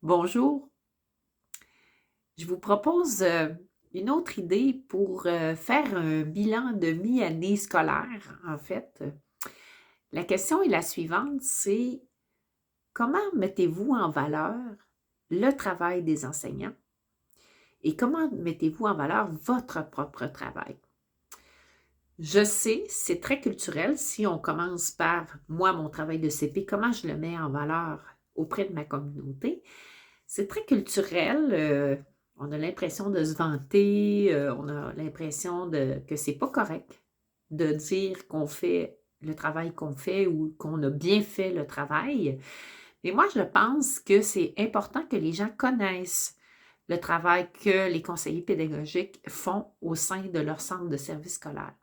Bonjour, je vous propose une autre idée pour faire un bilan de mi-année scolaire, en fait. La question est la suivante, c'est comment mettez-vous en valeur le travail des enseignants et comment mettez-vous en valeur votre propre travail? Je sais, c'est très culturel. Si on commence par moi, mon travail de CP, comment je le mets en valeur auprès de ma communauté? C'est très culturel. On a l'impression de se vanter, on a l'impression que c'est pas correct de dire qu'on fait le travail qu'on fait ou qu'on a bien fait le travail. Mais moi, je pense que c'est important que les gens connaissent le travail que les conseillers pédagogiques font au sein de leur centre de service scolaire.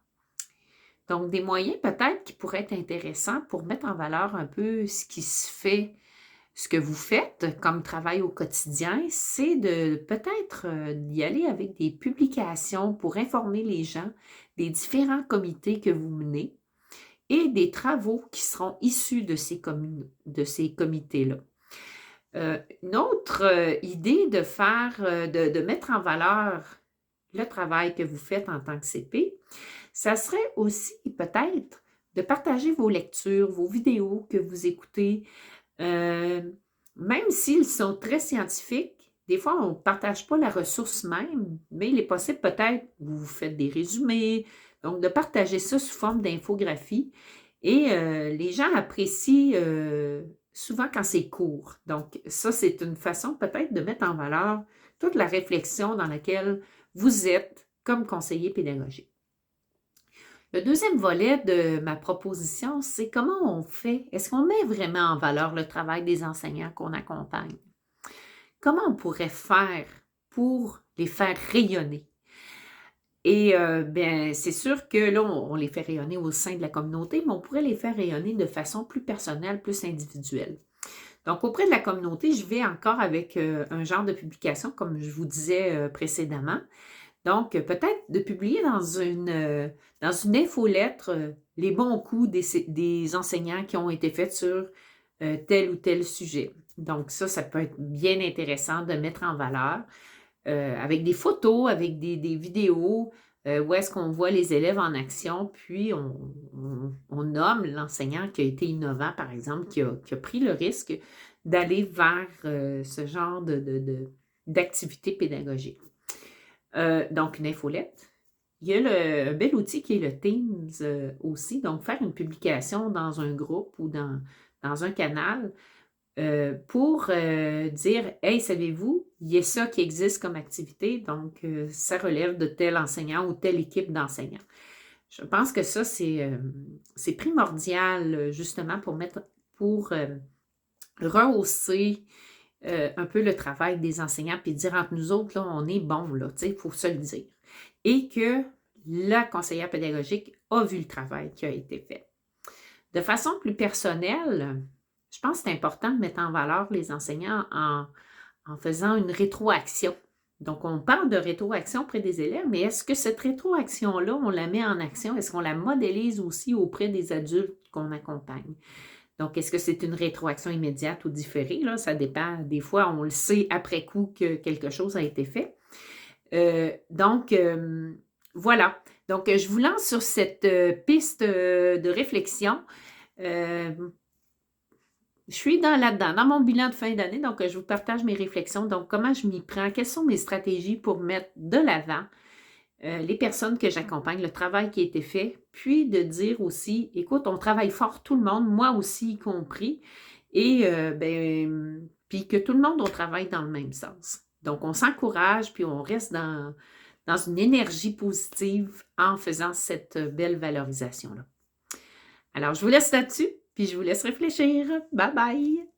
Donc, des moyens peut-être qui pourraient être intéressants pour mettre en valeur un peu ce qui se fait, ce que vous faites comme travail au quotidien, c'est de peut-être d'y aller avec des publications pour informer les gens des différents comités que vous menez et des travaux qui seront issus de de ces comités-là. Une autre idée de faire, de mettre en valeur le travail que vous faites en tant que CP, ça serait aussi peut-être de partager vos lectures, vos vidéos que vous écoutez, euh, même s'ils sont très scientifiques. Des fois, on ne partage pas la ressource même, mais il est possible peut-être, vous faites des résumés, donc de partager ça sous forme d'infographie. Et les gens apprécient souvent quand c'est court. Donc, ça, c'est une façon peut-être de mettre en valeur toute la réflexion dans laquelle vous êtes comme conseiller pédagogique. Le deuxième volet de ma proposition, c'est comment on fait, est-ce qu'on met vraiment en valeur le travail des enseignants qu'on accompagne? Comment on pourrait faire pour les faire rayonner? Et bien, c'est sûr que là, on les fait rayonner au sein de la communauté, mais on pourrait les faire rayonner de façon plus personnelle, plus individuelle. Donc, auprès de la communauté, je vais encore avec un genre de publication, comme je vous disais précédemment. Donc, peut-être de publier dans une infolettre les bons coups des enseignants qui ont été faits sur tel ou tel sujet. Donc, ça peut être bien intéressant de mettre en valeur avec des photos, avec des vidéos, où est-ce qu'on voit les élèves en action, puis on nomme l'enseignant qui a été innovant, par exemple, qui a pris le risque d'aller vers ce genre d'activité pédagogique. Donc, une infolette. Il y a un bel outil qui est le Teams aussi. Donc, faire une publication dans un groupe ou dans un canal pour dire Hey, savez-vous, il y a ça qui existe comme activité, donc ça relève de tel enseignant ou telle équipe d'enseignants. Je pense que ça, c'est primordial justement pour rehausser un peu le travail des enseignants, puis dire entre nous autres, là, on est bon, là, tu sais, il faut se le dire. Et que la conseillère pédagogique a vu le travail qui a été fait. De façon plus personnelle, je pense que c'est important de mettre en valeur les enseignants en faisant une rétroaction. Donc, on parle de rétroaction auprès des élèves, mais est-ce que cette rétroaction-là, on la met en action? Est-ce qu'on la modélise aussi auprès des adultes qu'on accompagne? Donc, est-ce que c'est une rétroaction immédiate ou différée? Là, ça dépend. Des fois, on le sait après coup que quelque chose a été fait. Donc, voilà. Donc, je vous lance sur cette piste de réflexion. Je suis là-dedans, dans mon bilan de fin d'année, donc je vous partage mes réflexions. Donc, comment je m'y prends? Quelles sont mes stratégies pour mettre de l'avant les personnes que j'accompagne, le travail qui a été fait, puis de dire aussi, écoute, on travaille fort tout le monde, moi aussi y compris, et puis que tout le monde, on travaille dans le même sens. Donc, on s'encourage, puis on reste dans une énergie positive en faisant cette belle valorisation-là. Alors, je vous laisse là-dessus, puis je vous laisse réfléchir. Bye bye!